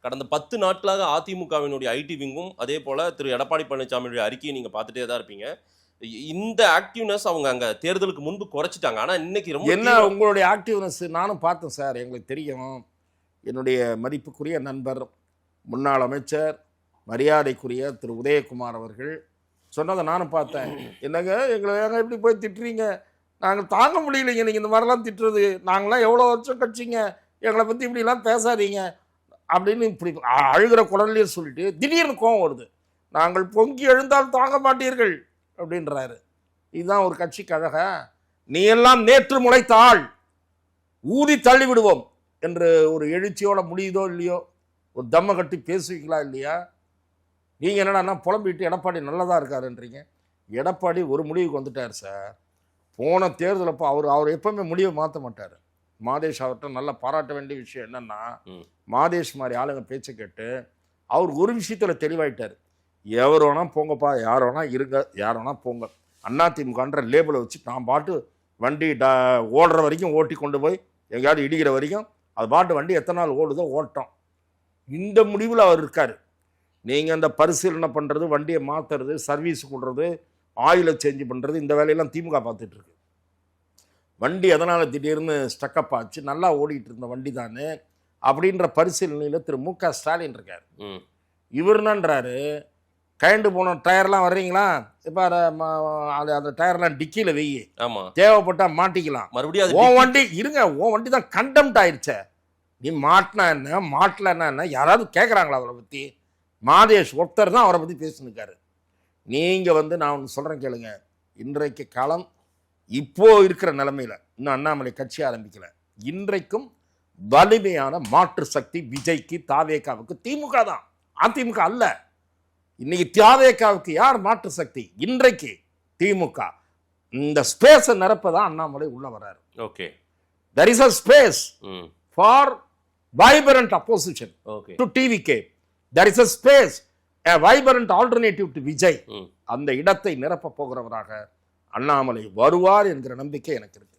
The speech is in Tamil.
கடந்த 10 நாட்களாக அதிமுகவினுடைய ஐடி விங்கும் அதே போல திரு எடப்பாடி பழனிசாமியுடைய அறிக்கையை நீங்க பார்த்துட்டே தான் இருப்பீங்க. இந்த ஆக்டிவ்னஸ் அவங்க அங்க தேர்தலுக்கு முன்பு குறைச்சிட்டாங்க. ஆனா இன்னைக்கு ரொம்ப என்ன உங்களுடைய ஆக்டிவ்னஸ் நானும் பார்த்தேன் சார். எங்களுக்கு தெரியும். என்னுடைய மதிப்புக்குரிய நண்பர் முன்னாள் அமைச்சர் மரியாதைக்குரிய திரு உதயகுமார் அவர்கள் சொன்னதை நானும் பார்த்தேன். என்னங்க எங்களை ஏங்க இப்படி போய் திட்டுறீங்க, நாங்கள் தாங்க முடியலைங்க, நீங்கள் இந்த மாதிரிலாம் திட்டுறது, நாங்களாம் எவ்வளோ வருஷம் கட்சிங்க, எங்களை பற்றி இப்படிலாம் பேசாதீங்க அப்படின்னு இப்படி அழுகிற குரல்லையே சொல்லிட்டு திடீர்னு கோவம் வருது. நாங்கள் பொங்கி எழுந்தால் தாங்க மாட்டீர்கள் அப்படின்றாரு. இதுதான் ஒரு கட்சிக்கு அழக. நீ எல்லாம் நேற்று முளைத்தாள் ஊதி தள்ளி விடுவோம் என்று ஒரு எழுச்சியோட முடியுதோ இல்லையோ ஒரு தம்ம கட்டி பேசுவீங்களா இல்லையா? நீங்கள் என்னடா புலம்பிட்டு எடப்பாடி நல்லதாக இருக்காருன்றீங்க. எடப்பாடி ஒரு முடிவுக்கு வந்துட்டார் சார். போன தேர்தலப்போ அவர் எப்பவுமே முடிவை மாற்ற மாட்டார். மாதேஷ் அவர்கிட்ட நல்லா பாராட்ட வேண்டிய விஷயம் என்னன்னா, மாதேஷ் மாதிரி ஆளுங்க பேச்சை கேட்டு அவர் ஒரு விஷயத்தில் தெளிவாயிட்டார். எவர் வேணா போங்கப்பா, யார் வேணா இருங்க, யார் வேணா போங்க, அதிமுகன்ற லேபிளை வச்சு நான் பாட்டு வண்டி ஓடுற வரைக்கும் ஓட்டி கொண்டு போய் எங்கேயாவது இடிக்கிற வரைக்கும் அது பாட்டு வண்டி எத்தனை நாள் ஓடுதோ ஓட்டோம். இந்த முடிவில் அவர் இருக்கார். நீங்கள் அந்த பரிசீலனை பண்ணுறது, வண்டியை மாற்றுறது, சர்வீஸ் கொடுறது, ஆயிலை சேஞ்ச் பண்ணுறது, இந்த வேலையெல்லாம் திமுக பார்த்துட்ருக்கு. வண்டி எதனால் திடீர்னு ஸ்டக்கப் ஆச்சு, நல்லா ஓடிட்டு இருந்த வண்டி தானே அப்படின்ற பரிசீலனையில் திரு மு.க. ஸ்டாலின் இருக்கார். இவர் என்னன்றாரு, கயண்டு போன டயர்லாம் வர்றீங்களா, இப்போ அந்த டயர்லாம் டிக்கியில் வெய்யி, தேவைப்பட்டால் மாட்டிக்கலாம், மறுபடியும் ஓ வண்டி இருங்க, ஓ வண்டி தான் கண்டெம்ட் ஆயிடுச்சே, நீ மாட்டினா என்ன மாட்டலன்னா என்ன, யாராவது கேட்குறாங்களா அவரை பற்றி? மாதேஷ் ஒருத்தர் தான் அவரை பற்றி பேசினுக்காரு. நீங்கள் நான் ஒன்று சொல்கிறேன் கேளுங்க. இன்றைக்கு காலம் இப்போ இருக்கிற நிலைமையில் இன்னும் அண்ணாமலை கட்சி ஆரம்பிக்கல. இன்றைக்கும் வலிமையான மாற்று சக்தி விஜய்க்கு, தாவேகாவுக்கு திமுக தான், அதிமுக அல்ல. இன்னைக்கு தாவேகாவுக்கு யார் மாற்று சக்தி? இன்றைக்கு திமுக. இந்த ஸ்பேஸை நிரப்பதான் அண்ணாமலை உள்ள வர்றாரு. Okay, there is a space for vibrant opposition to TVK. There is a space, a vibrant alternative to Vijay. அந்த இடத்தை நிரப்ப போகிறவராக அண்ணாமலை வருவார் என்கிற நம்பிக்கை எனக்கு இருக்கு.